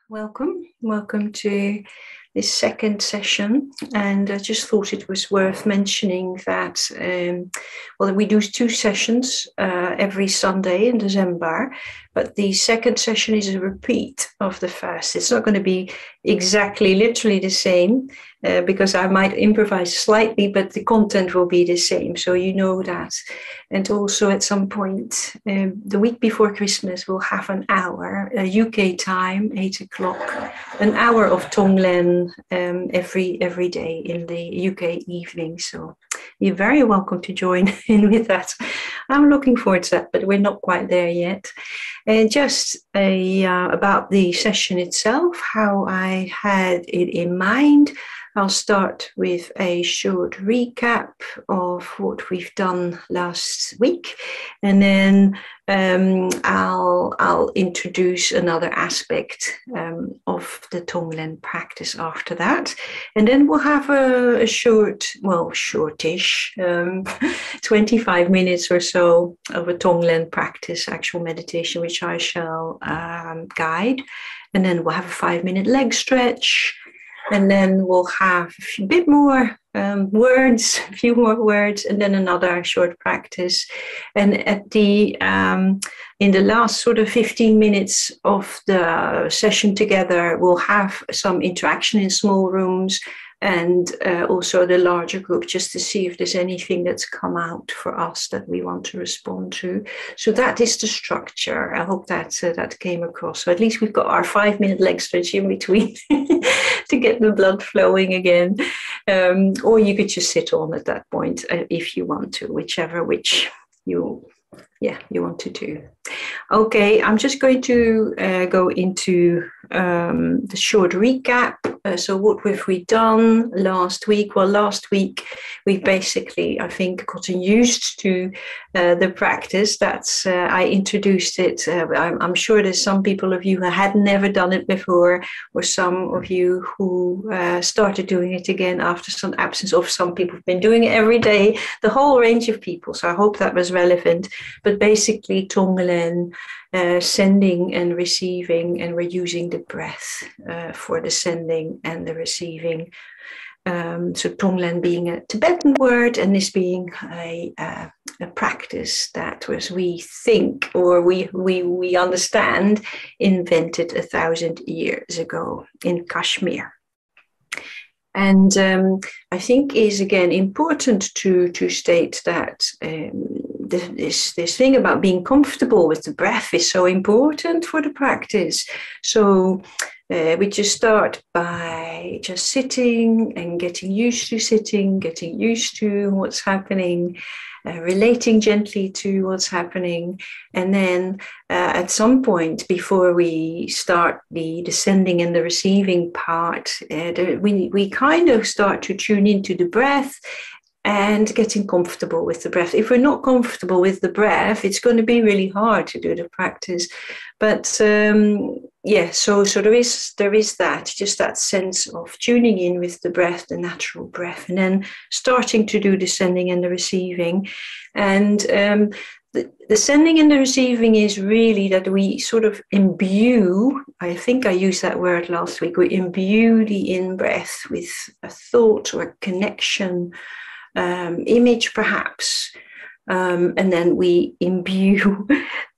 Welcome to this second session. And I just thought it was worth mentioning that, we do two sessions every Sunday in December, but the second session is a repeat of the first. It's not going to be exactly, literally the same, because I might improvise slightly, but the content will be the same. So you know that. And also at some point, the week before Christmas, we'll have an hour, UK time, 8 o'clock, an hour of Tonglen every day in the UK evening. So you're very welcome to join in with that. I'm looking forward to that, but we're not quite there yet. And just about the session itself, how I had it in mind. I'll start with a short recap of what we've done last week, and then I'll introduce another aspect of the Tonglen practice after that, and then we'll have a shortish, 25 minutes or so of a Tonglen practice, actual meditation, which I shall guide, and then we'll have a 5-minute leg stretch. And then we'll have a few more words, and then another short practice. And at the in the last sort of 15 minutes of the session together, we'll have some interaction in small rooms and also the larger group, just to see if there's anything that's come out for us that we want to respond to. So that is the structure. I hope that that came across. So at least we've got our 5-minute leg stretch in between to get the blood flowing again. Or you could just sit on at that point if you want to, whichever you want to do. Okay, I'm just going to go into the short recap. So what have we done last week? Well, last week we basically, I think, gotten used to the practice. That's I introduced it. I'm sure there's some people of you who had never done it before, or some of you who started doing it again after some absence of some people who've been doing it every day, the whole range of people. So I hope that was relevant. But basically, Tonglen, sending and receiving, and we're using the breath for the sending and the receiving. So Tonglen being a Tibetan word, and this being a practice that was, we think, or we understand, invented 1,000 years ago in Kashmir. And I think is again important to state that this thing about being comfortable with the breath is so important for the practice. So we just start by just sitting and getting used to sitting, getting used to what's happening, relating gently to what's happening. And then at some point before we start the sending and the receiving part, we kind of start to tune into the breath and getting comfortable with the breath. If we're not comfortable with the breath, it's going to be really hard to do the practice. But so there is that, just that sense of tuning in with the breath, the natural breath, and then starting to do the sending and the receiving. And the sending and the receiving is really that we sort of imbue, I think I used that word last week, we imbue the in-breath with a thought or a connection, image perhaps, and then we imbue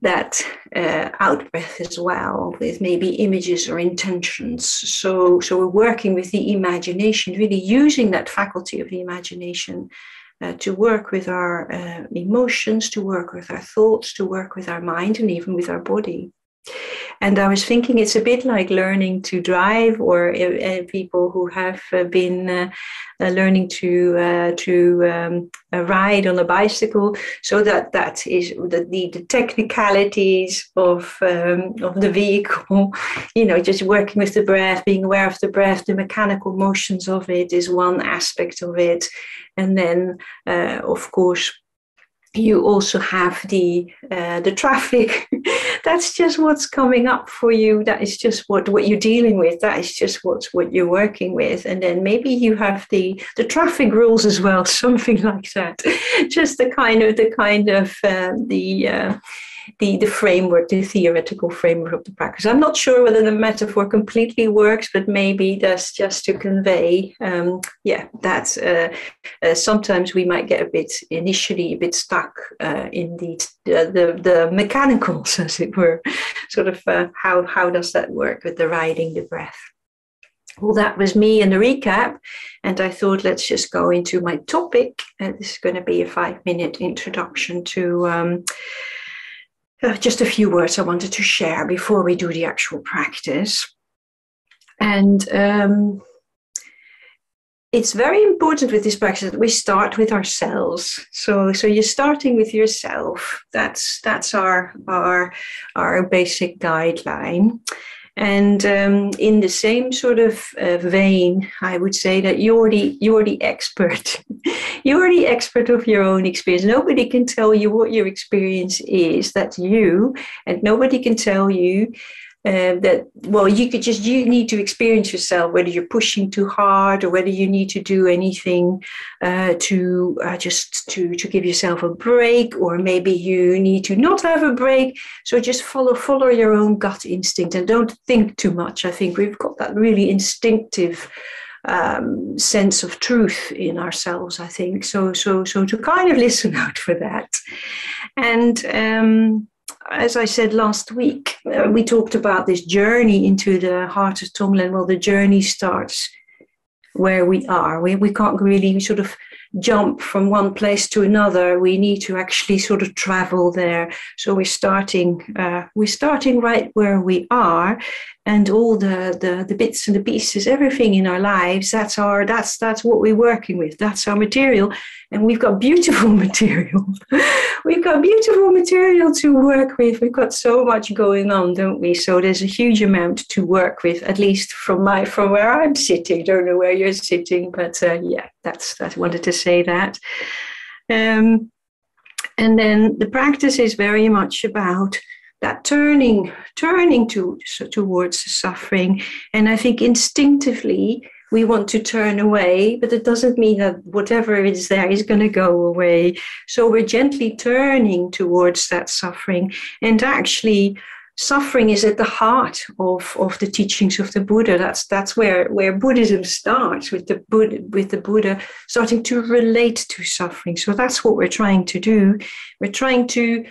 that out breath as well with maybe images or intentions. So we're working with the imagination, really using that faculty of the imagination to work with our emotions, to work with our thoughts, to work with our mind, and even with our body. And I was thinking it's a bit like learning to drive, or people who have been learning to ride on a bicycle. So that is the technicalities of the vehicle. Just working with the breath, being aware of the breath, the mechanical motions of it is one aspect of it, and then of course, you also have the traffic. That's just what's coming up for you. That is just what you're dealing with. That is just what you're working with. And then maybe you have the traffic rules as well, something like that. Just the kind of the framework, the theoretical framework of the practice. I'm not sure whether the metaphor completely works, but maybe that's just to convey, that's sometimes we might get initially a bit stuck in the mechanicals, as it were, sort of how does that work with the riding the breath. Well, that was me in the recap, and I thought let's just go into my topic. This is going to be a 5-minute introduction to just a few words I wanted to share before we do the actual practice. And it's very important with this practice that we start with ourselves. So you're starting with yourself. That's our basic guideline. And in the same sort of vein, I would say that you're the expert. You're the expert of your own experience. Nobody can tell you what your experience is. That's you, and nobody can tell you you need to experience yourself, whether you're pushing too hard or whether you need to do anything to give yourself a break, or maybe you need to not have a break. So just follow your own gut instinct and don't think too much. I think we've got that really instinctive sense of truth in ourselves, I think. So to kind of listen out for that. And as I said last week, we talked about this journey into the heart of Tonglen. Well, the journey starts where we are. We can't really sort of jump from one place to another. We need to actually sort of travel there. So we're starting right where we are, and all the bits and the pieces, everything in our lives. That's what we're working with. That's our material, and we've got beautiful material. We've got beautiful material to work with. We've got so much going on, don't we? So there's a huge amount to work with, at least from where I'm sitting. Don't know where you're sitting, but I wanted to say that. And then the practice is very much about that turning towards suffering. And I think instinctively we want to turn away, but it doesn't mean that whatever is there is going to go away. So we're gently turning towards that suffering. And actually, suffering is at the heart of the teachings of the Buddha. That's where Buddhism starts, with the Buddha starting to relate to suffering. So that's what we're trying to do. We're trying to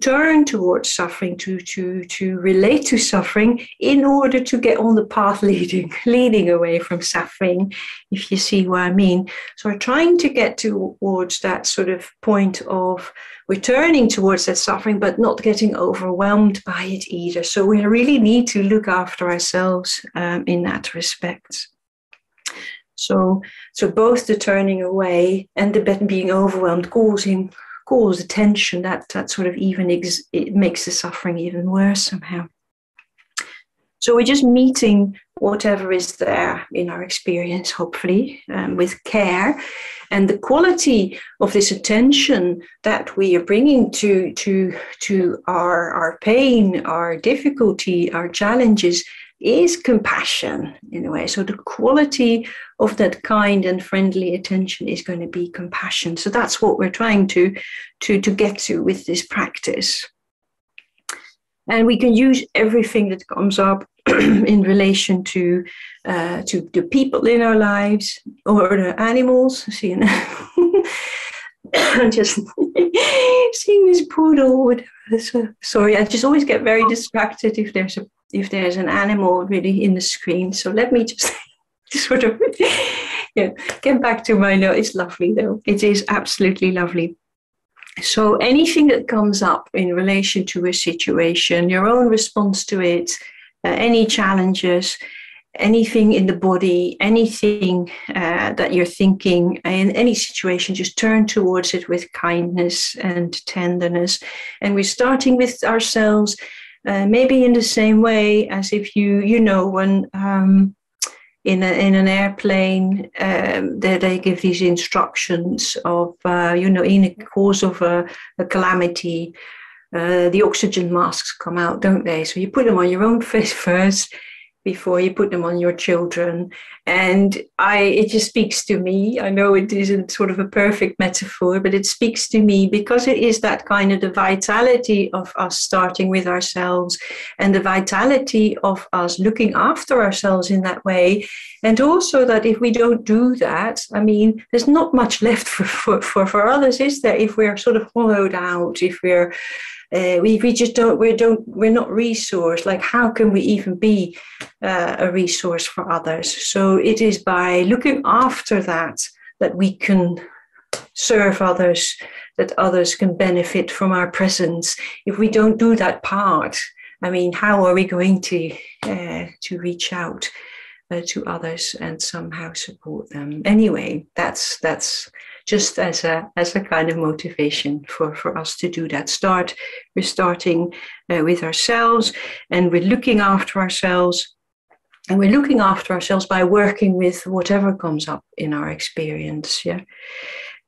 turn towards suffering, to relate to suffering in order to get on the path leading away from suffering, if you see what I mean. So we're trying to get towards that sort of point of returning towards that suffering, but not getting overwhelmed by it either. So we really need to look after ourselves in that respect. So both the turning away and the being overwhelmed cause tension that sort of it makes the suffering even worse somehow. So we're just meeting whatever is there in our experience, hopefully, with care. And the quality of this attention that we are bringing to our pain, our difficulty, our challenges is compassion in a way. So the quality of that kind and friendly attention is going to be compassion. So that's what we're trying to get to with this practice. And we can use everything that comes up in relation to the people in our lives or the animals. Just seeing this poodle. Sorry, I just always get very distracted if there's an animal really in the screen. So let me just sort of get back to my note. It's lovely though. It is absolutely lovely. So anything that comes up in relation to a situation, your own response to it, any challenges, anything in the body, anything that you're thinking, in any situation, just turn towards it with kindness and tenderness. And we're starting with ourselves, maybe in the same way as if when in an airplane, they give these instructions of, in the course of a calamity, the oxygen masks come out, don't they? So you put them on your own face first, before you put them on your children. And it just speaks to me. I know it isn't sort of a perfect metaphor, but it speaks to me because it is that kind of the vitality of us starting with ourselves and the vitality of us looking after ourselves in that way. And also that if we don't do that, I mean, there's not much left for others, is there? If we're sort of hollowed out, if we just we're not resourced. Like, how can we even be a resource for others? So it is by looking after that we can serve others, that others can benefit from our presence. If we don't do that part, I mean, how are we going to reach out to others and somehow support them? Anyway, that's just as a kind of motivation for us to do that. We're starting with ourselves, and we're looking after ourselves. And we're looking after ourselves by working with whatever comes up in our experience, yeah.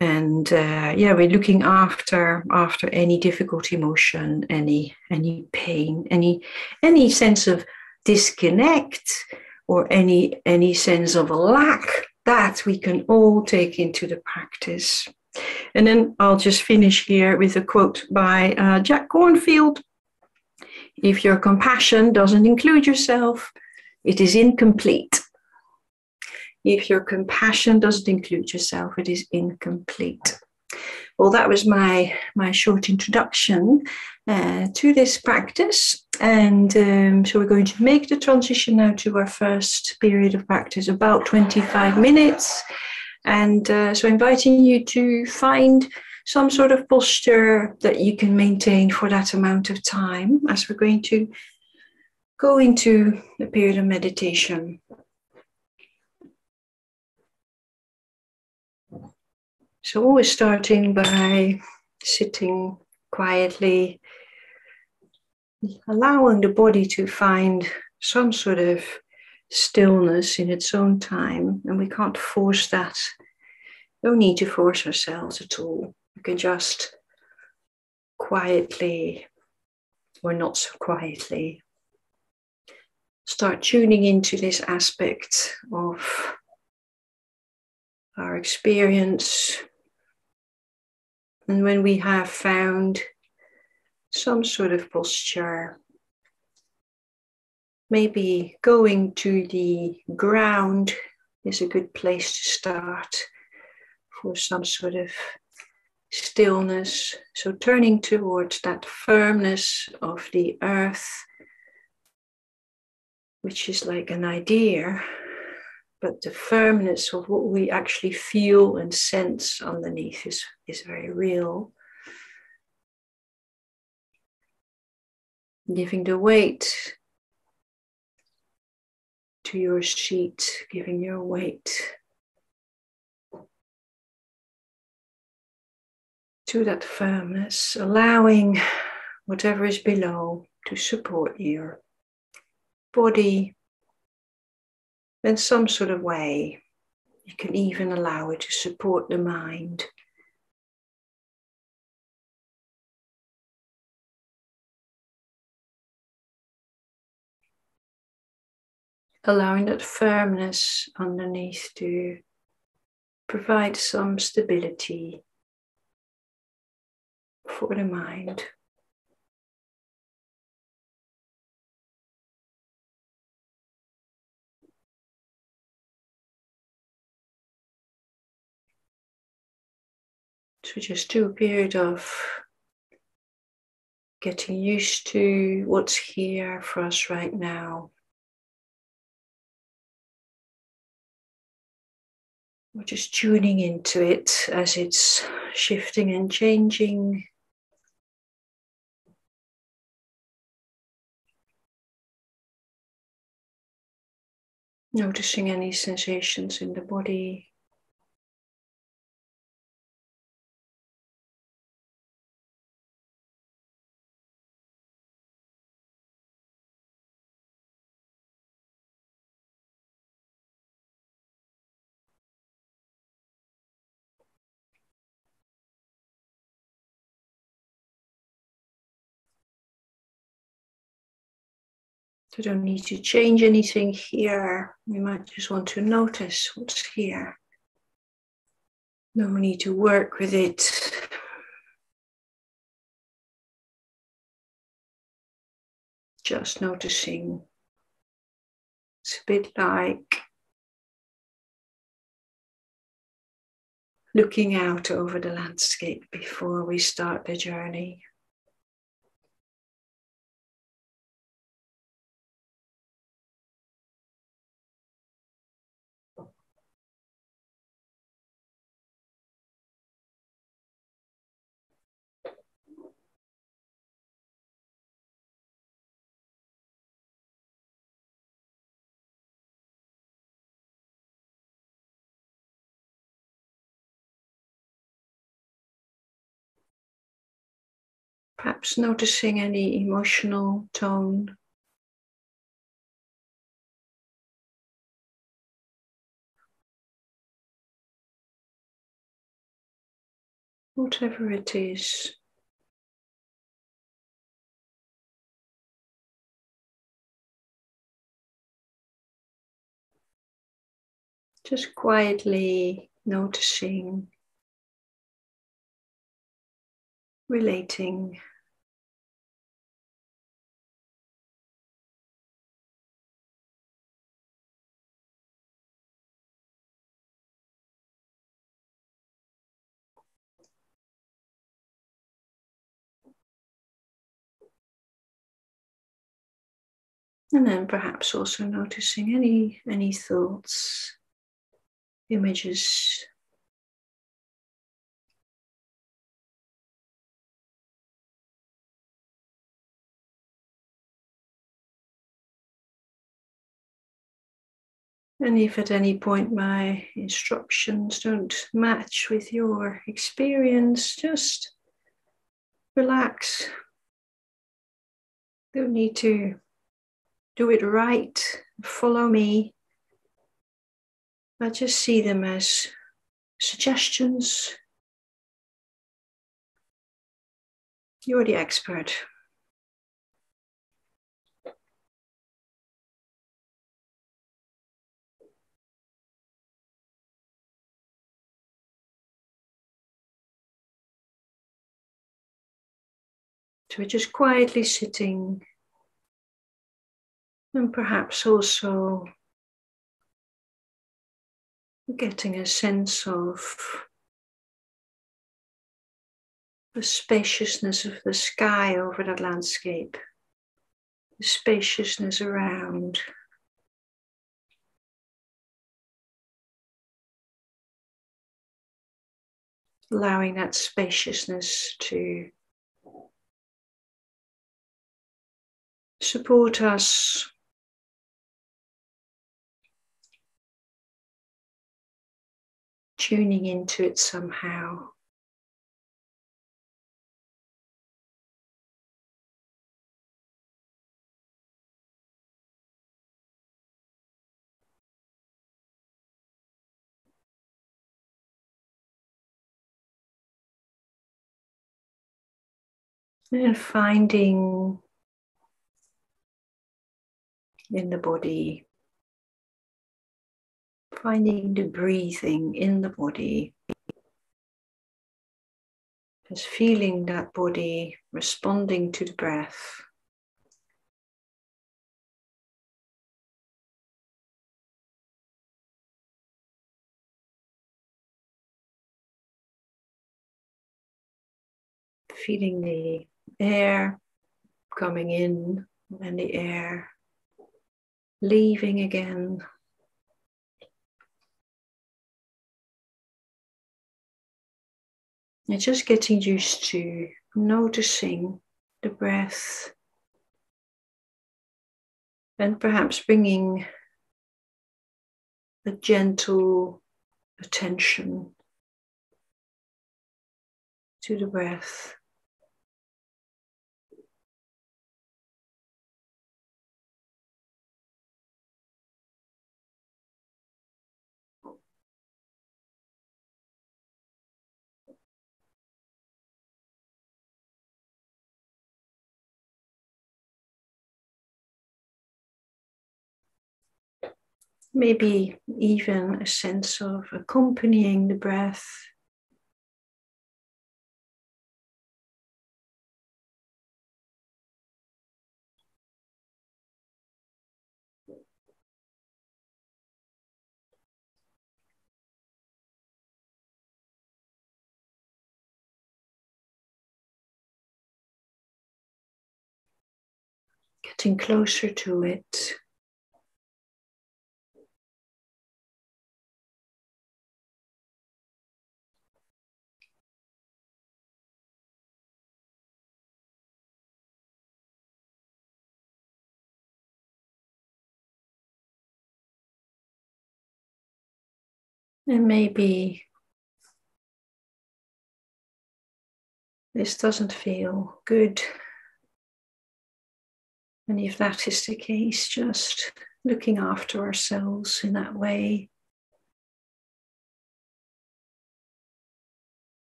And we're looking after any difficult emotion, any pain, any sense of disconnect, or any sense of lack, that we can all take into the practice. And then I'll just finish here with a quote by Jack Kornfield. If your compassion doesn't include yourself, it is incomplete. If your compassion doesn't include yourself, it is incomplete. Well, that was my short introduction to this practice. And so we're going to make the transition now to our first period of practice, about 25 minutes. And so inviting you to find some sort of posture that you can maintain for that amount of time, as we're going to go into a period of meditation. So always starting by sitting quietly, allowing the body to find some sort of stillness in its own time. And we can't force that. No need to force ourselves at all. We can just quietly, or not so quietly, start tuning into this aspect of our experience. And when we have found some sort of posture, maybe going to the ground is a good place to start for some sort of stillness. So turning towards that firmness of the earth, which is like an idea, but the firmness of what we actually feel and sense underneath is very real. Giving the weight to your seat, giving your weight to that firmness, allowing whatever is below to support your body in some sort of way. You can even allow it to support the mind. Allowing that firmness underneath to provide some stability for the mind. So just do a period of getting used to what's here for us right now. We're just tuning into it as it's shifting and changing. Noticing any sensations in the body. So don't need to change anything here. We might just want to notice what's here. No need to work with it. Just noticing. It's a bit like looking out over the landscape before we start the journey. Perhaps noticing any emotional tone. Whatever it is. Just quietly noticing, relating. And then perhaps also noticing any thoughts, images. And if at any point my instructions don't match with your experience, just relax. Don't need to do it right, follow me. But just see them as suggestions. You're the expert. So we're just quietly sitting and perhaps also getting a sense of the spaciousness of the sky over that landscape, the spaciousness around. Allowing that spaciousness to support us. Tuning into it somehow. And finding in the body, finding the breathing in the body. Just feeling that body responding to the breath. Feeling the air coming in and the air leaving again. And just getting used to noticing the breath and perhaps bringing a gentle attention to the breath. maybe even a sense of accompanying the breath. Getting closer to it. And maybe this doesn't feel good. And if that is the case, just looking after ourselves in that way.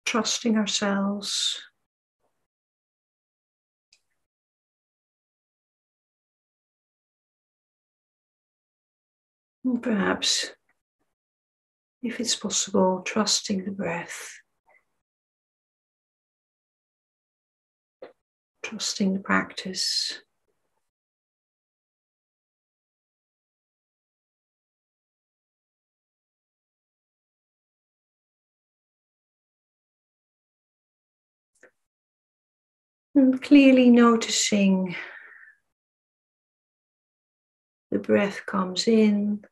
Trusting ourselves. And perhaps, if it's possible, trusting the breath. Trusting the practice. And clearly noticing the breath comes in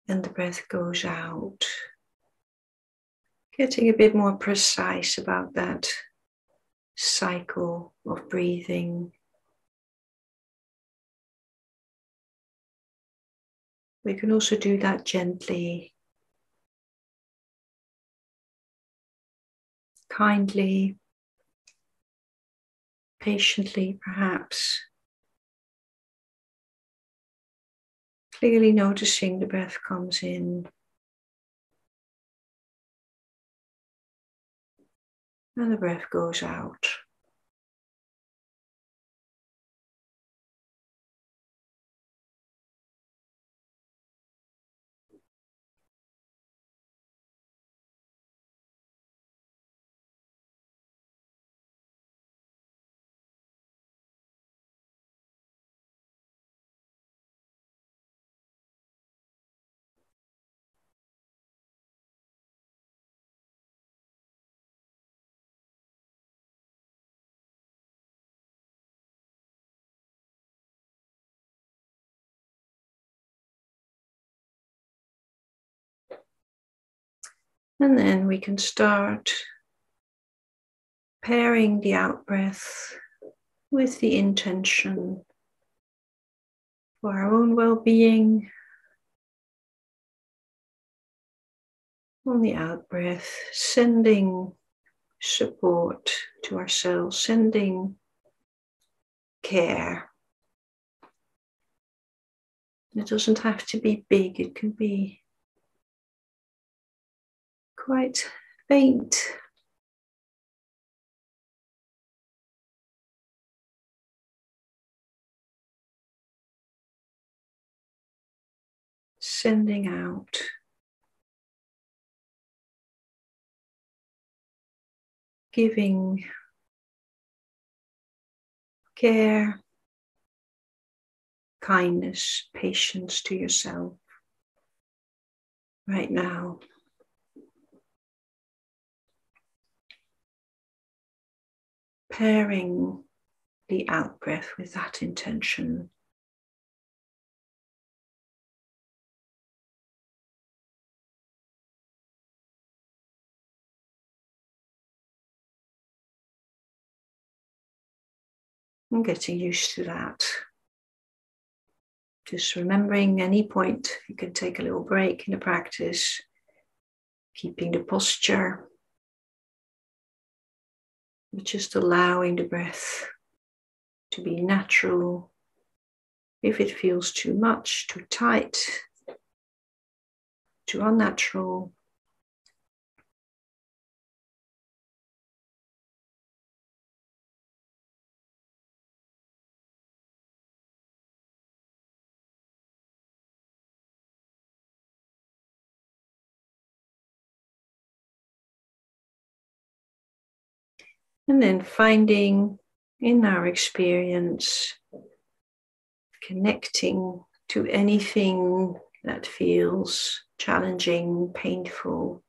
and the breath goes out. Getting a bit more precise about that cycle of breathing. We can also do that gently, kindly, patiently perhaps. Clearly noticing the breath comes in and the breath goes out. And then we can start pairing the out breath with the intention for our own well-being. On the out breath, sending support to ourselves, sending care. It doesn't have to be big, it can be quite faint. Sending out. Giving care, kindness, patience to yourself right now. Pairing the out breath with that intention. And getting used to that. Just remembering any point, you can take a little break in the practice, keeping the posture, but just allowing the breath to be natural. If it feels too much, too tight, too unnatural, And then finding in our experience, connecting to anything that feels challenging, painful.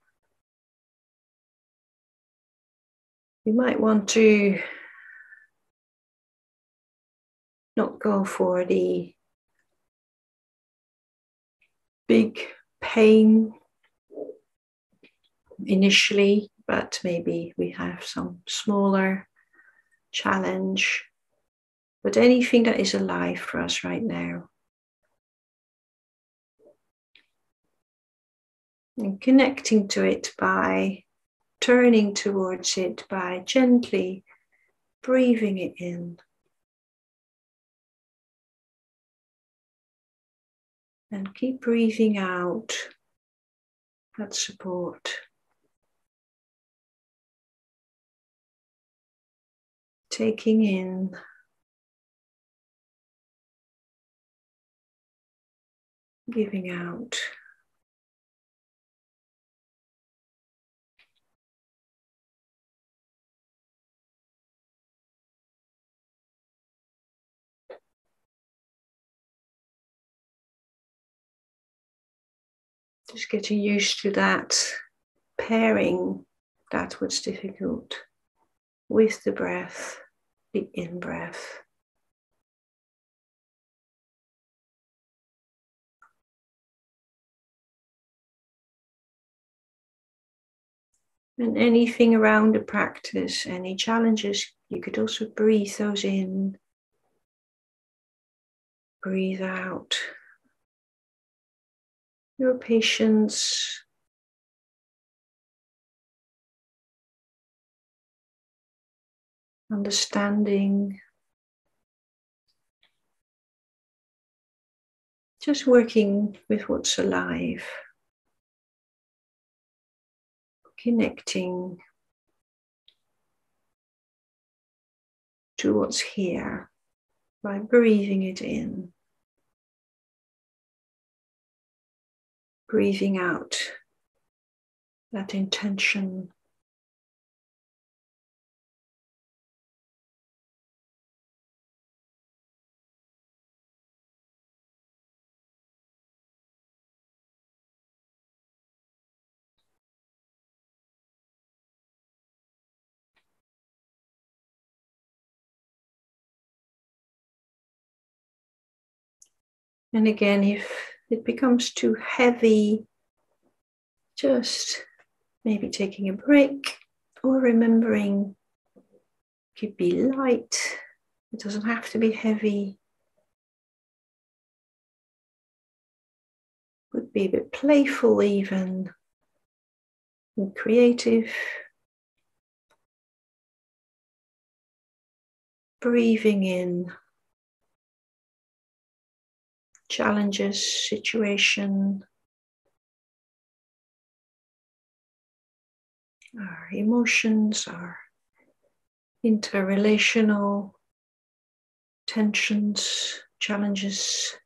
You might want to not go for the big pain initially, but maybe we have some smaller challenge. But anything that is alive for us right now. And connecting to it by turning towards it, by gently breathing it in. And keep breathing out that support. Taking in giving out. Just getting used to that, pairing that what's difficult with the breath, the in-breath. And anything around the practice, any challenges, you could also breathe those in, breathe out. Your patience, understanding, just working with what's alive, connecting to what's here by breathing it in, breathing out that intention. And again, if it becomes too heavy, just maybe taking a break or remembering it could be light. It doesn't have to be heavy. Could be a bit playful even, and creative. Breathing in challenges, situation, our emotions, our interrelational tensions, challenges.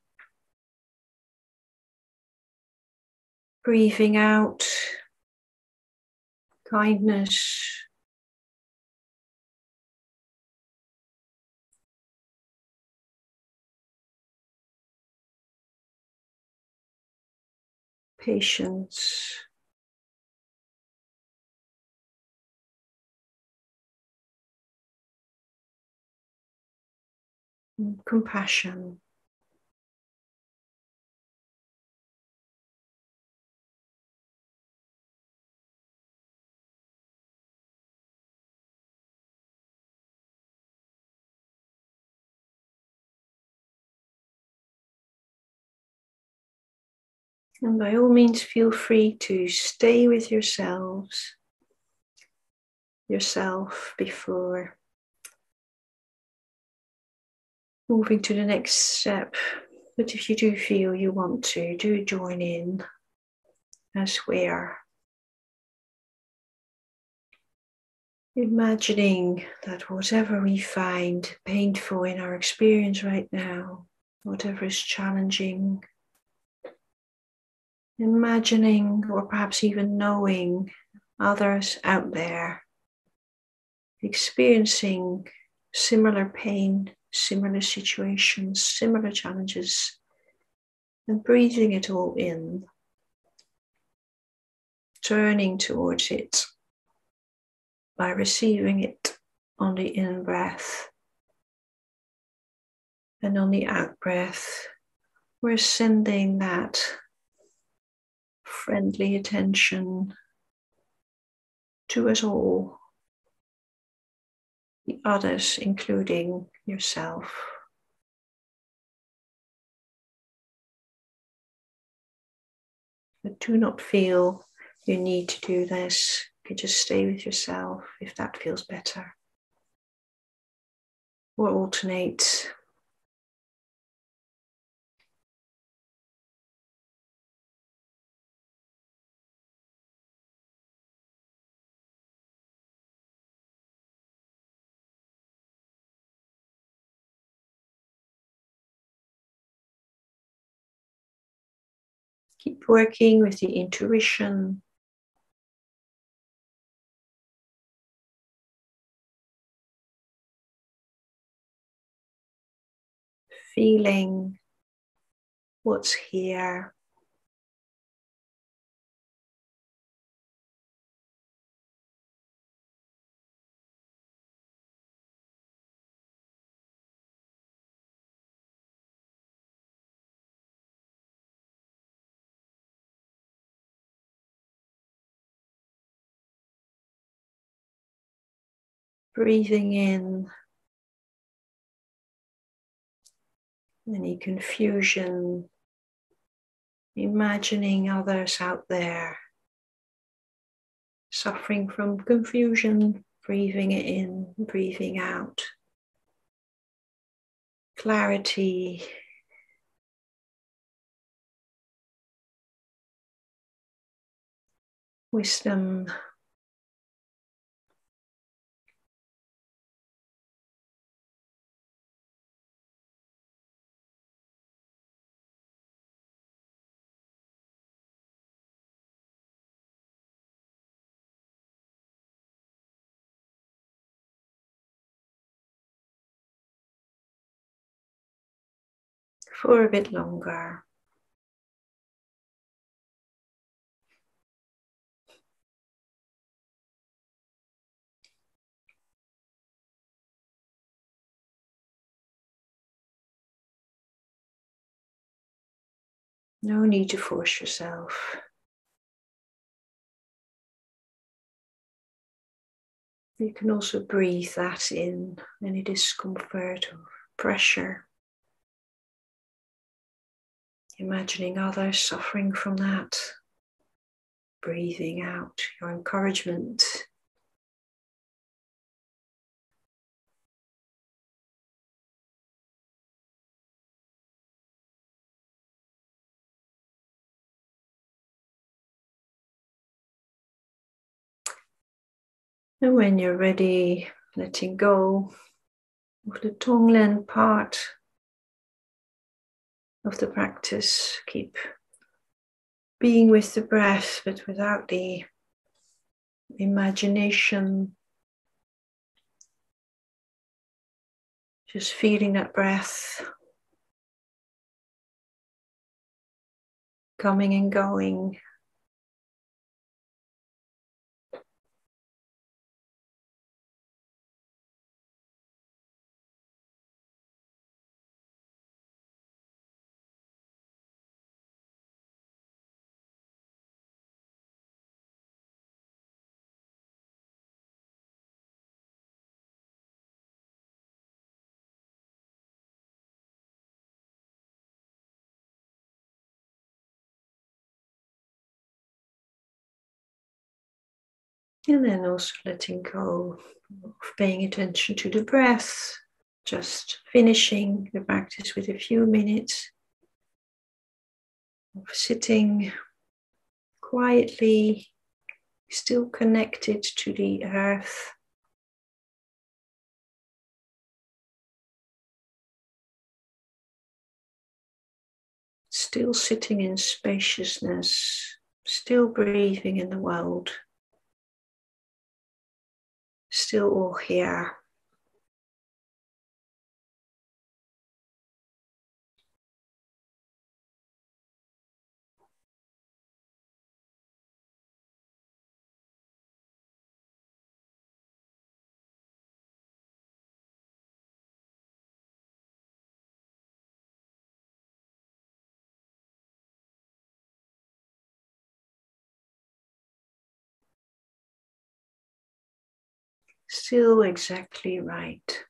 Breathing out kindness, patience, and compassion. And by all means, feel free to stay with yourself before moving to the next step. But if you do feel you want to, do join in as we are imagining that whatever we find painful in our experience right now, whatever is challenging, imagining or perhaps even knowing others out there experiencing similar pain, similar situations, similar challenges, and breathing it all in, turning towards it by receiving it on the in breath. And on the out breath, we're sending that friendly attention to us all, the others, including yourself. But do not feel you need to do this. You can just stay with yourself if that feels better. Or alternate. Keep working with the intuition. Feeling what's here. Breathing in any confusion, imagining others out there suffering from confusion, breathing it in, breathing out. Clarity, wisdom, for a bit longer. No need to force yourself. You can also breathe that in, any discomfort or pressure. Imagining others suffering from that. Breathing out your encouragement. And when you're ready, letting go of the Tonglen part of the practice. Keep being with the breath, but without the imagination. Just feeling that breath coming and going. And then also letting go of paying attention to the breath, just finishing the practice with a few minutes of sitting quietly, still connected to the earth. Still sitting in spaciousness, still breathing in the world. Still all here. Still exactly right.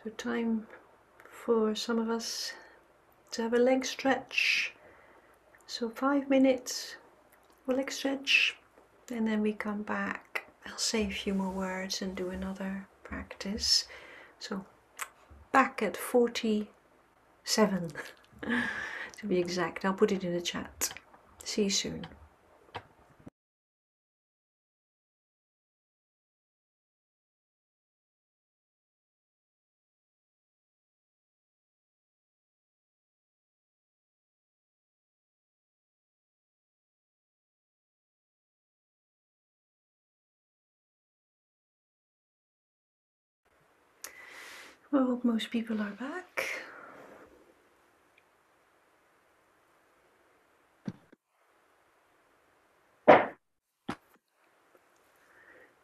So time for some of us to have a leg stretch. So 5 minutes for leg stretch, and then we come back. I'll say a few more words and do another practice. So back at 47 to be exact. I'll put it in the chat. See you soon. Well, most people are back.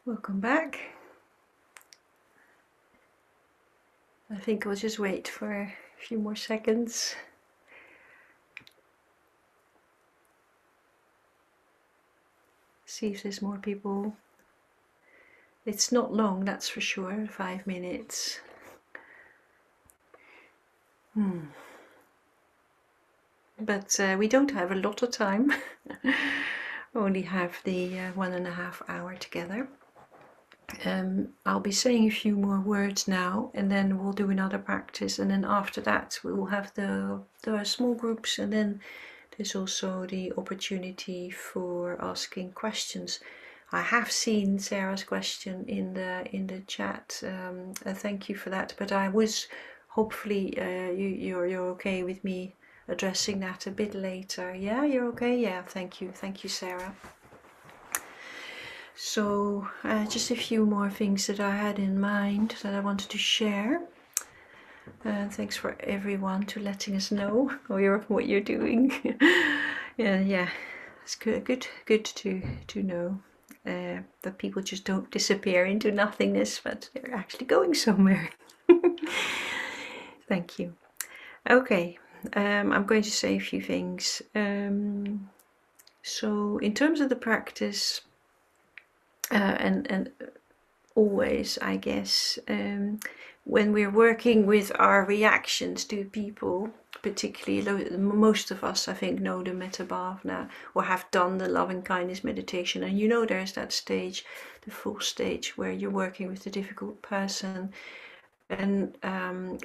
Welcome back. I think I'll just wait for a few more seconds. See if there's more people. It's not long, that's for sure, 5 minutes. But we don't have a lot of time. Only have the 1.5 hours together. I'll be saying a few more words now, and then we'll do another practice, and then after that we will have the small groups, and then there's also the opportunity for asking questions. I have seen Sarah's question in the chat. Thank you for that. But I was hopefully you're okay with me addressing that a bit later. Yeah, you're okay. Yeah, thank you, Sarah. So just a few more things that I had in mind that I wanted to share. Thanks for everyone to letting us know what you're doing. Yeah, it's good to know that people just don't disappear into nothingness, but they're actually going somewhere. Thank you. Okay, I'm going to say a few things. So in terms of the practice, and always, I guess, when we're working with our reactions to people, particularly most of us, I think, know the Metta Bhavana or have done the loving kindness meditation, and there's that stage, the full stage, where you're working with a difficult person, and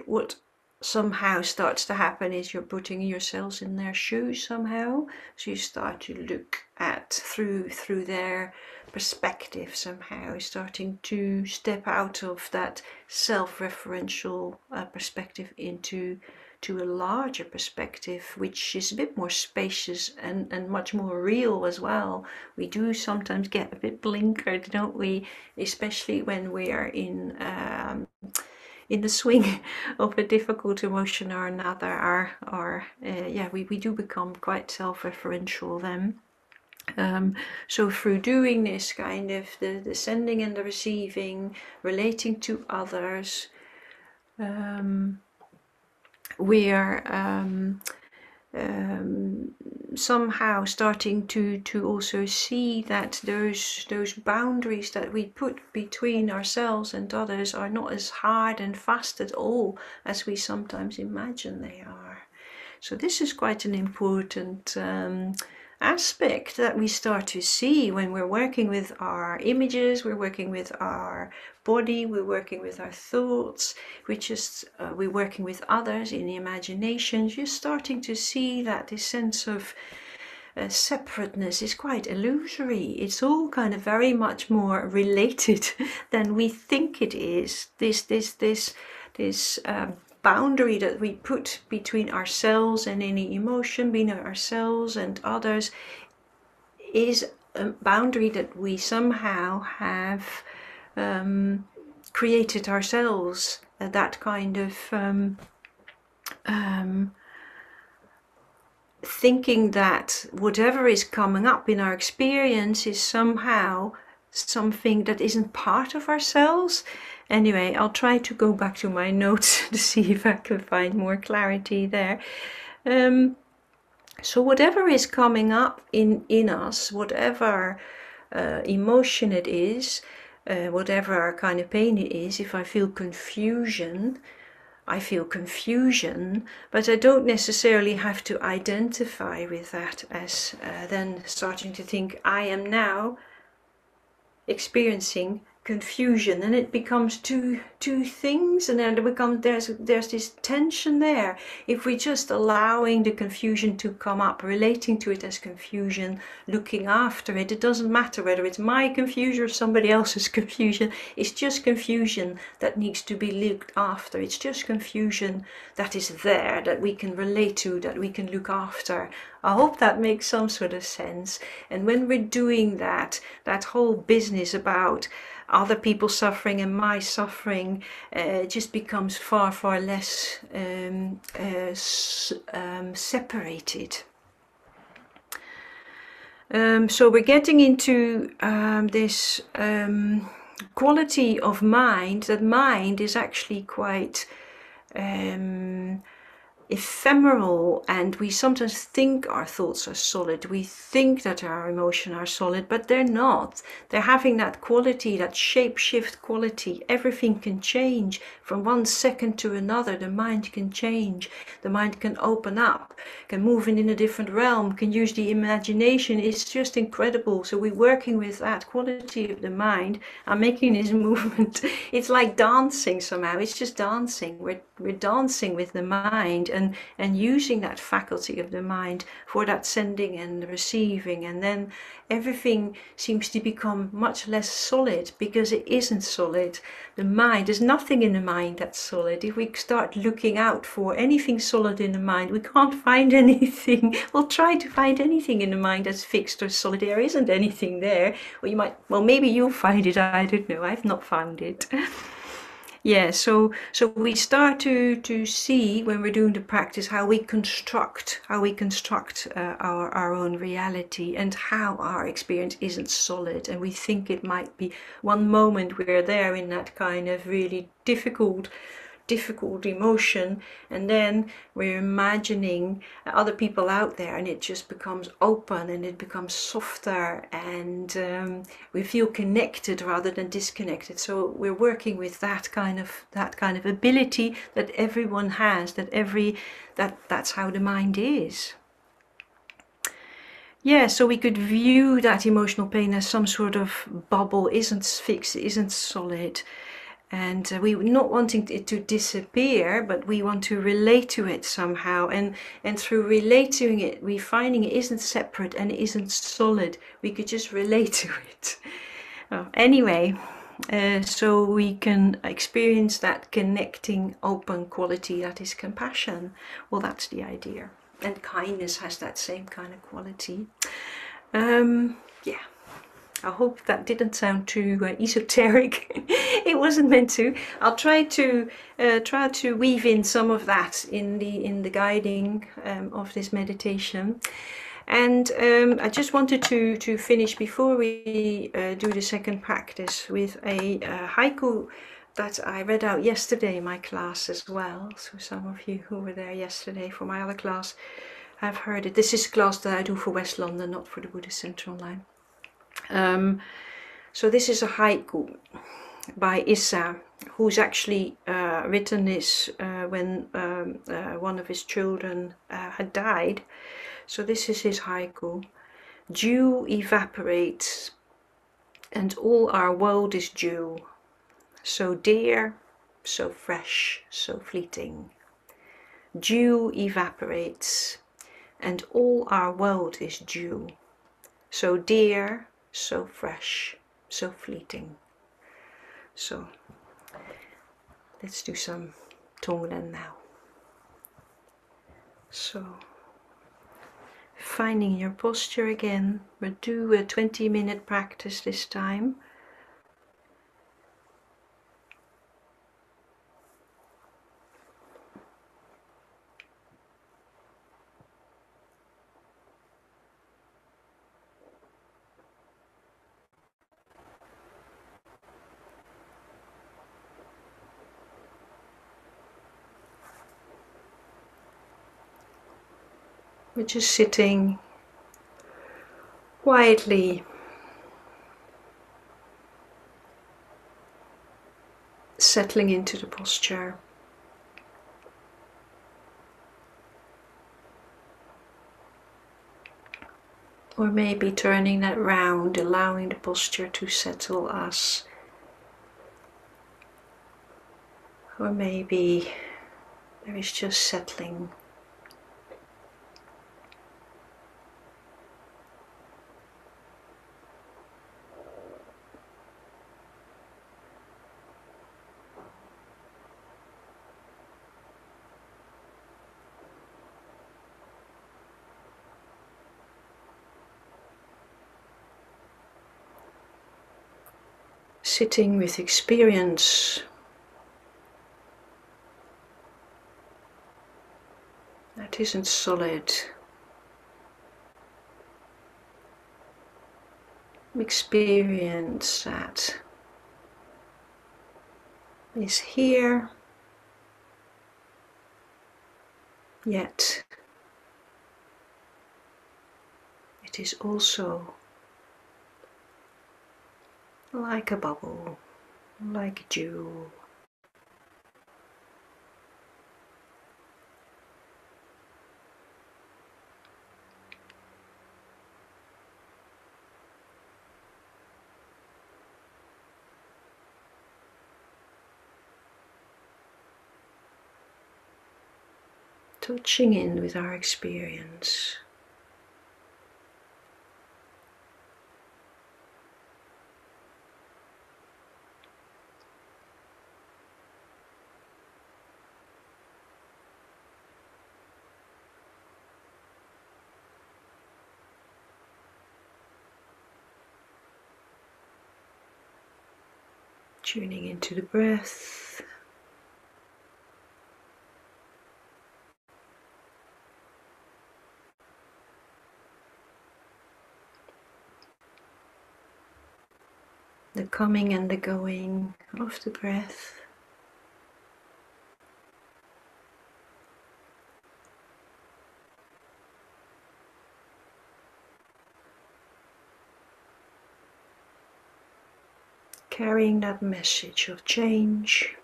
what somehow starts to happen is you're putting yourselves in their shoes somehow. So you start to look at through their perspective somehow, starting to step out of that self-referential perspective into a larger perspective, which is a bit more spacious and much more real as well. We do sometimes get a bit blinkered, don't we? Especially when we are in the swing of a difficult emotion or another, we do become quite self-referential then. So through doing this kind of the sending and the receiving, relating to others, we are somehow starting to also see that those boundaries that we put between ourselves and others are not as hard and fast at all as we sometimes imagine they are. So this is quite an important aspect that we start to see when we're working with our images, we're working with our body, we're working with our thoughts, we're working with others in the imagination. You're starting to see that this sense of separateness is quite illusory. It's all kind of very much more related than we think it is. This boundary that we put between ourselves and any emotion, between ourselves and others, is a boundary that we somehow have created ourselves. That kind of thinking that whatever is coming up in our experience is somehow something that isn't part of ourselves. Anyway, I'll try to go back to my notes to see if I can find more clarity there. So whatever is coming up in us, whatever emotion it is, whatever kind of pain it is, if I feel confusion, I feel confusion, but I don't necessarily have to identify with that as then starting to think I am now experiencing confusion, and it becomes two things, and then there's this tension there. If we're just allowing the confusion to come up, relating to it as confusion, looking after it, it doesn't matter whether it's my confusion or somebody else's confusion. It's just confusion that needs to be looked after. It's just confusion that is there, that we can relate to, that we can look after. I hope that makes some sort of sense. And when we're doing that whole business about other people suffering and my suffering just becomes far less separated. So we're getting into this quality of mind. That mind is actually quite ephemeral, and we sometimes think our thoughts are solid. We think that our emotions are solid, but they're not. They're having that quality, that shape-shift quality. Everything can change from one second to another. The mind can change. The mind can open up, can move in a different realm, can use the imagination. It's just incredible. So we're working with that quality of the mind. I'm making this movement. It's like dancing somehow. It's just dancing. We're dancing with the mind, and using that faculty of the mind for that sending and receiving, and then everything seems to become much less solid, because it isn't solid. The mind, there's nothing in the mind that's solid. If we start looking out for anything solid in the mind, we can't find anything. We'll try to find anything in the mind that's fixed or solid. There isn't anything there. Well, maybe you'll find it. I don't know. I've not found it. Yeah, so we start to see when we're doing the practice how we construct our own reality, and how our experience isn't solid, and we think it might be. One moment we're there in that kind of really difficult emotion, and then we're imagining other people out there, and it just becomes open and it becomes softer, and we feel connected rather than disconnected. So we're working with that kind of ability that everyone has, that's how the mind is. Yeah, so we could view that emotional pain as some sort of bubble, isn't fixed, isn't solid. And we're not wanting it to disappear, but we want to relate to it somehow. And through relating it, we're finding it isn't separate and it isn't solid. We could just relate to it. Anyway, so we can experience that connecting, open quality that is compassion. Well, that's the idea. And kindness has that same kind of quality. Yeah. I hope that didn't sound too esoteric. It wasn't meant to. I'll try to weave in some of that in the guiding of this meditation. And I just wanted to finish before we do the second practice with a haiku that I read out yesterday in my class as well. So some of you who were there yesterday for my other class have heard it. This is a class that I do for West London, not for the Buddhist Center Online. So this is a haiku by Issa, who's actually written this when one of his children had died. So this is his haiku. Dew evaporates and all our world is dew, so dear, so fresh, so fleeting. Dew evaporates and all our world is dew, so dear, so fresh, so fleeting. So let's do some Tonglen now. So finding your posture again. We'll do a 20-minute practice this time. We're just sitting quietly, settling into the posture. Or maybe turning that round, allowing the posture to settle us. Or maybe there is just settling. Sitting with experience that isn't solid. Experience that is here, yet it is also like a bubble, like dew. Touching in with our experience. Tuning into the breath. The coming and the going of the breath. Carrying that message of change.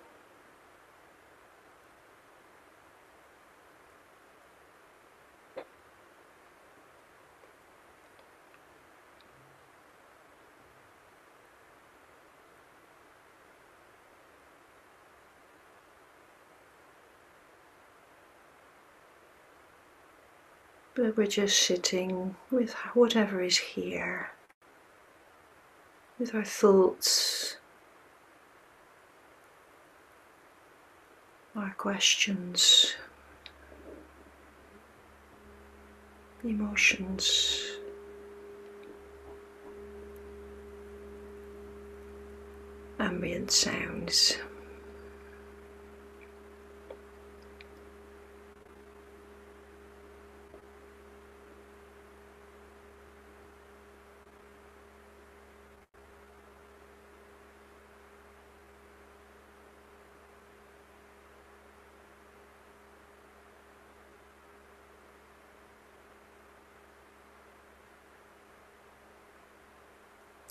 But we're just sitting with whatever is here, with our thoughts, our questions, emotions, ambient sounds.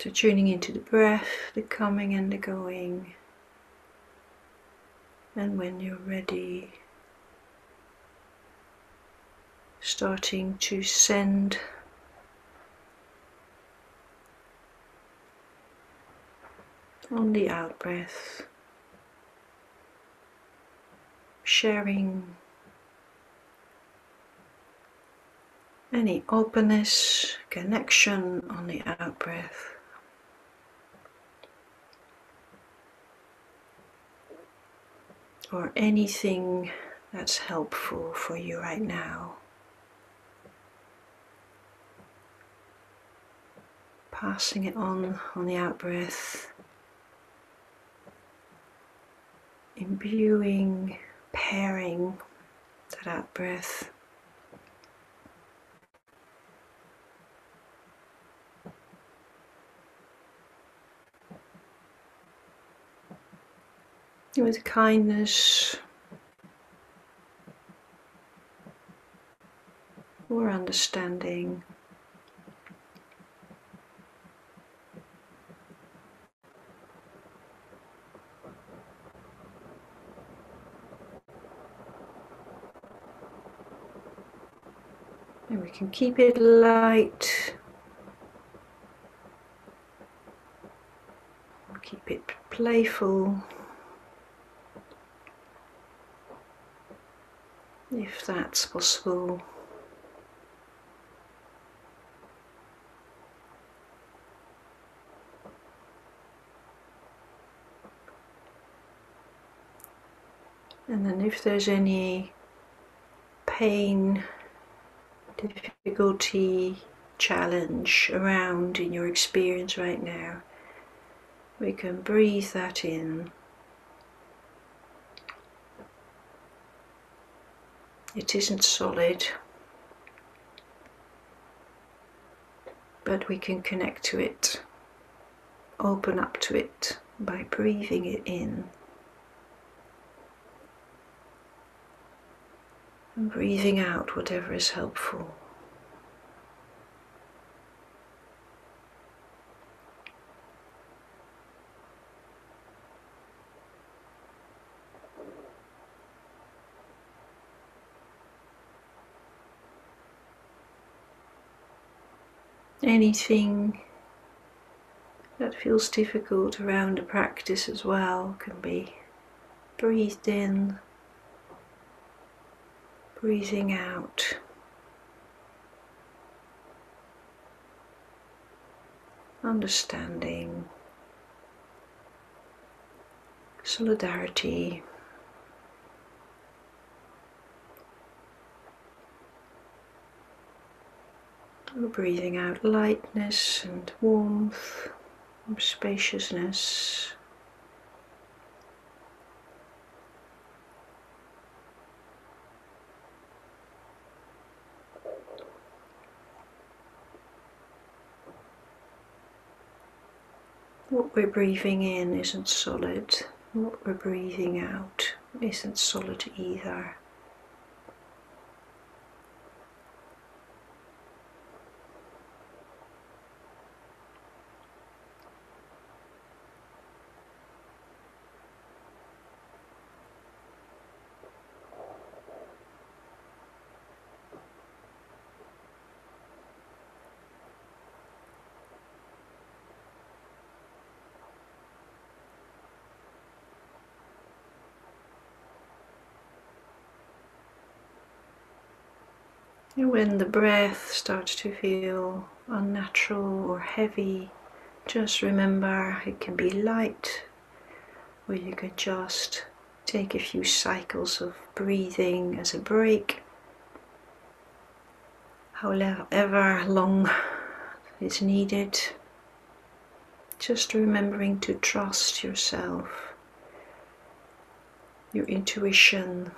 So tuning into the breath, the coming and the going. And when you're ready, starting to send on the out breath, sharing any openness, connection on the out breath. Or anything that's helpful for you right now. Passing it on the out breath. Imbuing, pairing that out breath with kindness or understanding. And we can keep it light, keep it playful, if that's possible. And then if there's any pain, difficulty, challenge around in your experience right now, we can breathe that in. It isn't solid, but we can connect to it, open up to it by breathing it in. And breathing out whatever is helpful. Anything that feels difficult around the practice as well can be breathed in, breathing out. Understanding, solidarity, breathing out lightness and warmth and spaciousness. What we're breathing in isn't solid. What we're breathing out isn't solid either. And when the breath starts to feel unnatural or heavy, just remember it can be light, or you could just take a few cycles of breathing as a break, however long is needed. Just remembering to trust yourself, your intuition.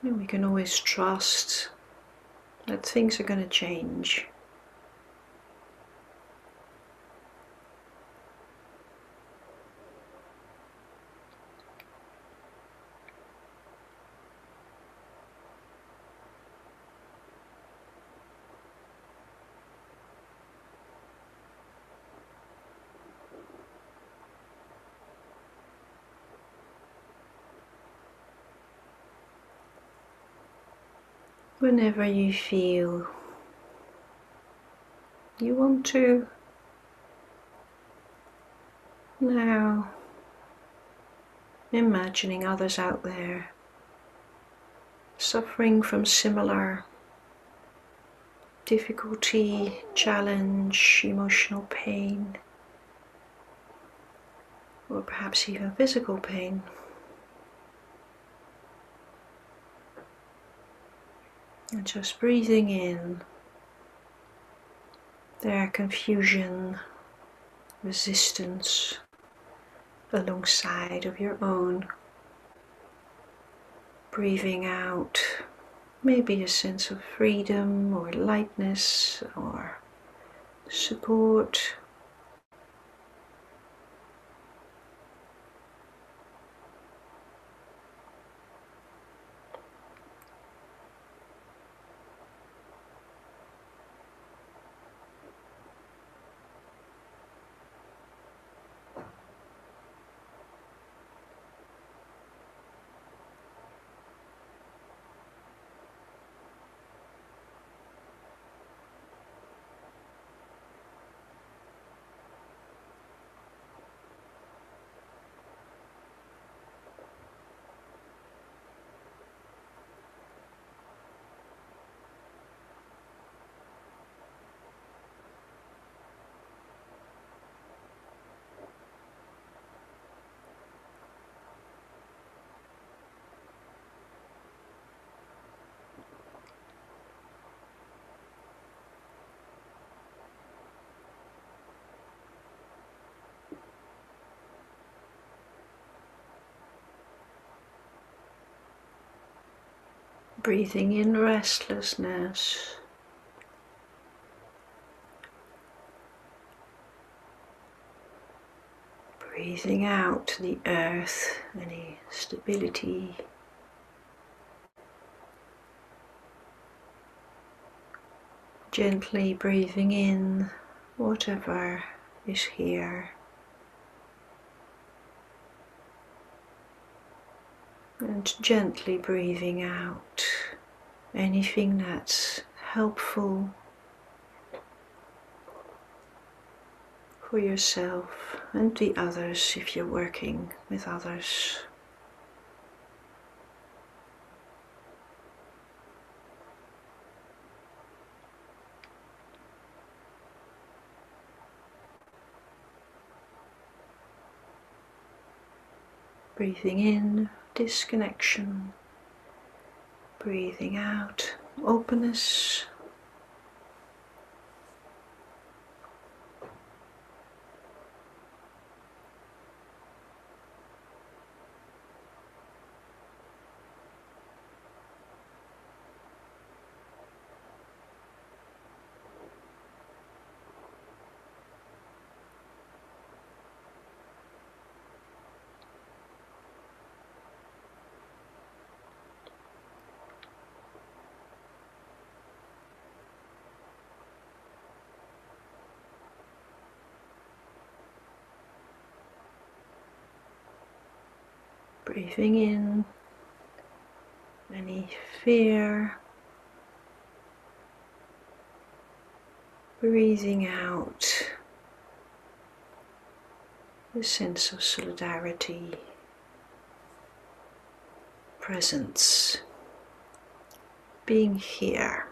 And we can always trust that things are going to change. Whenever you feel you want to, now imagining others out there suffering from similar difficulty, challenge, emotional pain, or perhaps even physical pain. And just breathing in their confusion, resistance, alongside of your own. Breathing out, maybe a sense of freedom or lightness or support. Breathing in restlessness. Breathing out the earth, any stability. Gently breathing in whatever is here. And gently breathing out anything that's helpful for yourself and the others if you're working with others. Breathing in, disconnection. Breathing out, openness. Breathing in any fear, breathing out the sense of solidarity, presence, being here.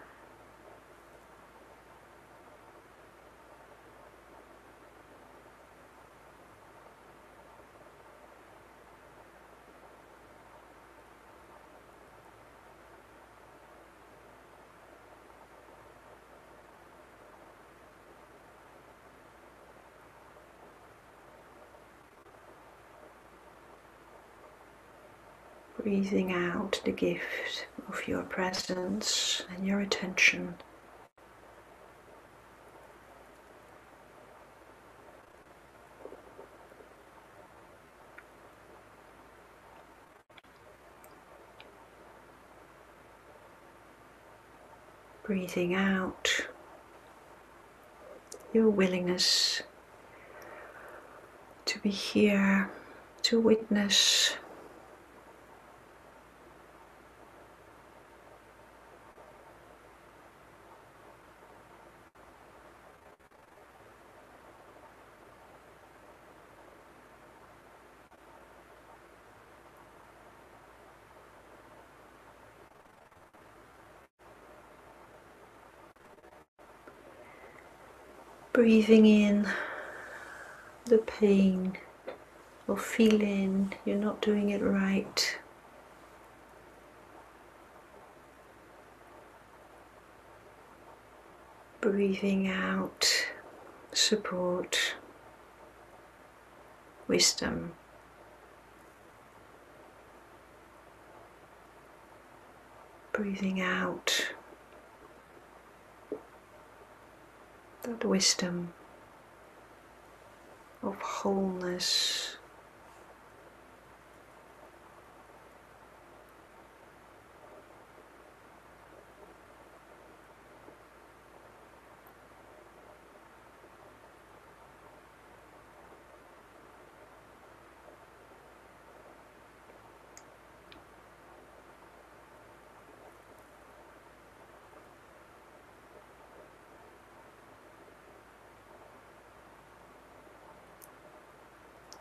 Breathing out the gift of your presence and your attention. Breathing out your willingness to be here, to witness, breathing in the pain of feeling you're not doing it right. Breathing out support, wisdom. Breathing out that wisdom of wholeness.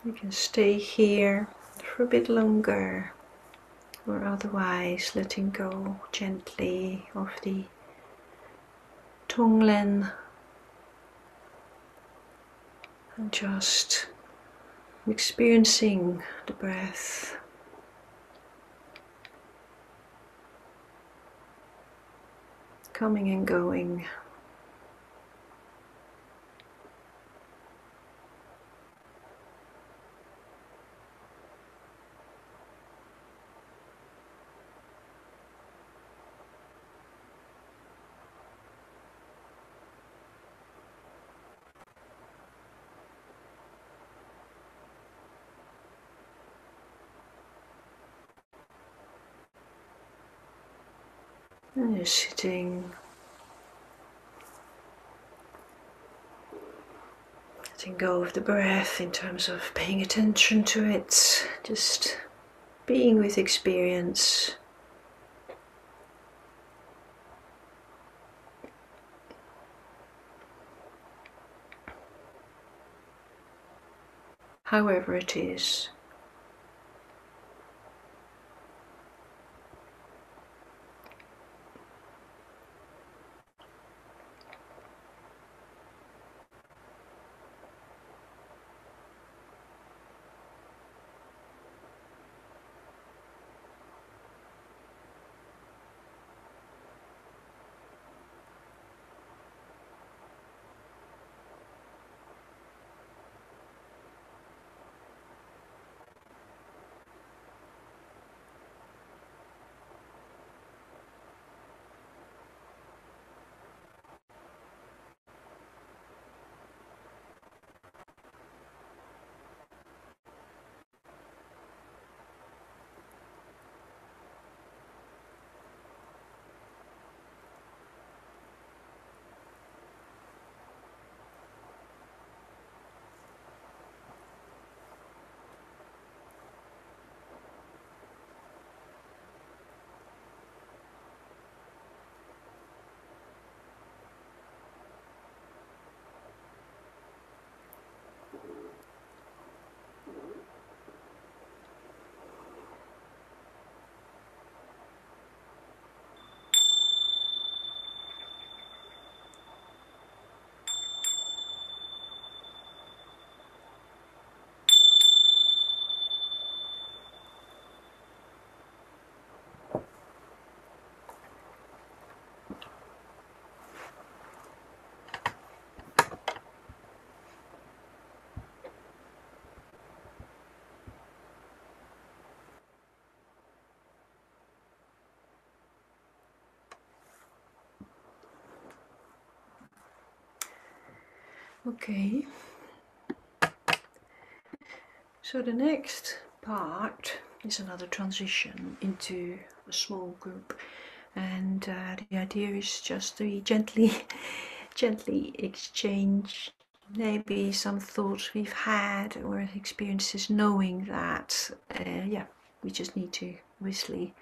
You can stay here for a bit longer, or otherwise letting go gently of the Tonglen and just experiencing the breath. Coming and going. And you're sitting, letting go of the breath in terms of paying attention to it, just being with experience. However it is. Okay. So the next part is another transition into a small group, and the idea is just to gently exchange maybe some thoughts we've had or experiences, knowing that we just need to obviously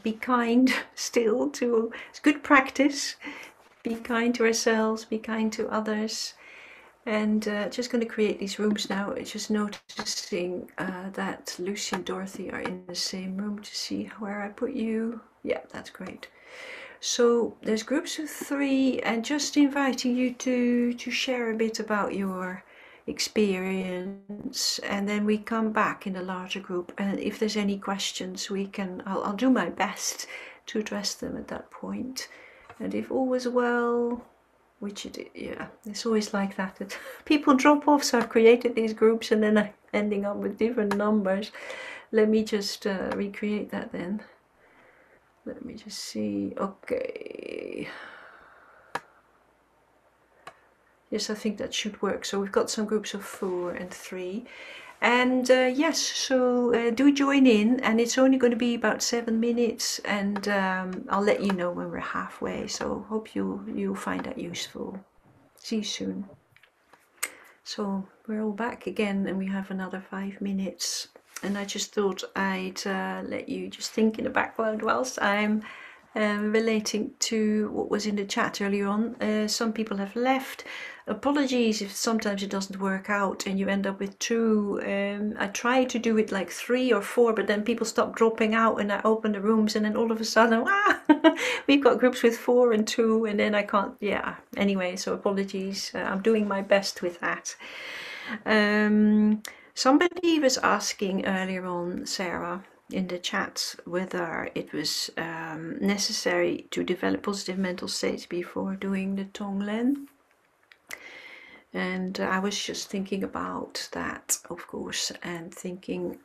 be kind still to, it's good practice, be kind to ourselves, be kind to others. And just going to create these rooms now. Just noticing that Lucy and Dorothy are in the same room to see where I put you. Yeah, that's great. So there's groups of 3, and just inviting you to share a bit about your experience, and then we come back in a larger group, and if there's any questions we can, I'll do my best to address them at that point. And if all was well, which it's always like that people drop off, so I've created these groups and then I'm ending up with different numbers. Let me just recreate that then. Let me just see. Okay, yes, I think that should work. So we've got some groups of 4 and 3, and yes, so do join in, and it's only going to be about 7 minutes, and I'll let you know when we're halfway. So hope you'll find that useful. See you soon. So we're all back again, and we have another 5 minutes, and I just thought I'd let you just think in the background whilst I'm relating to what was in the chat earlier on. Some people have left. Apologies if sometimes it doesn't work out and you end up with 2. I try to do it like 3 or 4, but then people stop dropping out, and I open the rooms, and then all of a sudden, we've got groups with 4 and 2, and then I can't. Yeah. Anyway, so apologies. I'm doing my best with that. Somebody was asking earlier on, Sarah, in the chat, whether it was necessary to develop positive mental states before doing the Tonglen. And I was just thinking about that, of course, and thinking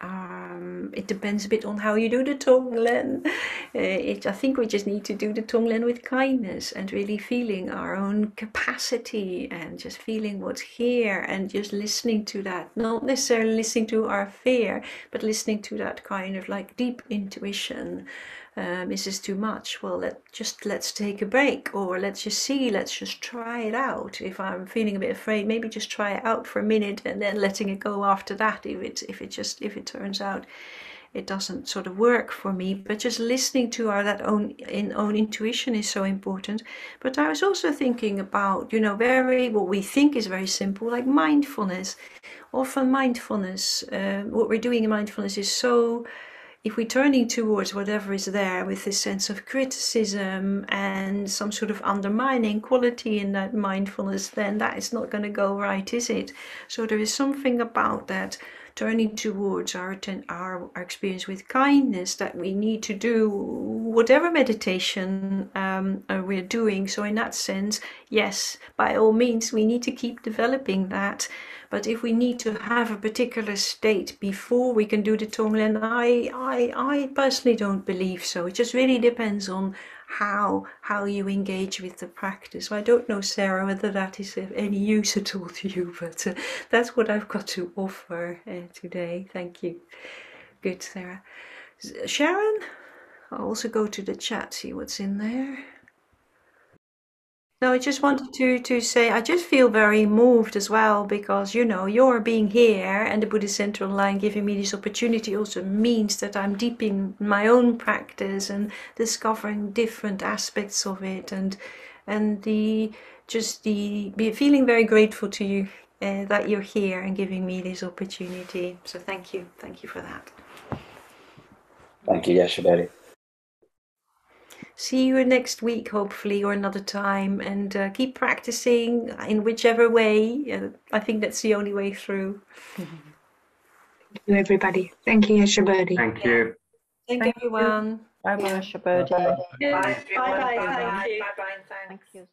it depends a bit on how you do the Tonglen. I think we just need to do the Tonglen with kindness and really feeling our own capacity and just feeling what's here and just listening to that. Not necessarily listening to our fear, but listening to that kind of like deep intuition. Is this too much? Well, let's take a break, or let's just try it out. If I'm feeling a bit afraid, maybe just try it out for a minute and then letting it go after that. If it turns out it doesn't sort of work for me, but just listening to our own intuition is so important. But I was also thinking about, what we think is very simple, like mindfulness. Often mindfulness, what we're doing in mindfulness is so, if we're turning towards whatever is there with this sense of criticism and some sort of undermining quality in that mindfulness, then that is not going to go right, is it? So there is something about that turning towards our experience with kindness that we need to do whatever meditation we're doing. So in that sense, yes, by all means, we need to keep developing that. But if we need to have a particular state before we can do the Tonglen, I personally don't believe so. It just really depends on how you engage with the practice. So I don't know, Sarah, whether that is of any use at all to you, but that's what I've got to offer today. Thank you. Good, Sarah. Sharon, I'll also go to the chat, see what's in there. No, I just wanted to say I just feel very moved as well, because your being here and the Buddhist Center Online giving me this opportunity also means that I'm deep in my own practice and discovering different aspects of it, and feeling very grateful to you that you're here and giving me this opportunity. So thank you for that. Thank you, Yashabodi. See you next week, hopefully, or another time, and keep practicing in whichever way. I think that's the only way through. Thank you, everybody. Thank you, Yashabodi. Thank you. Thank you, everyone. Bye bye, Shabodi. Bye bye. Thank you. Thank you.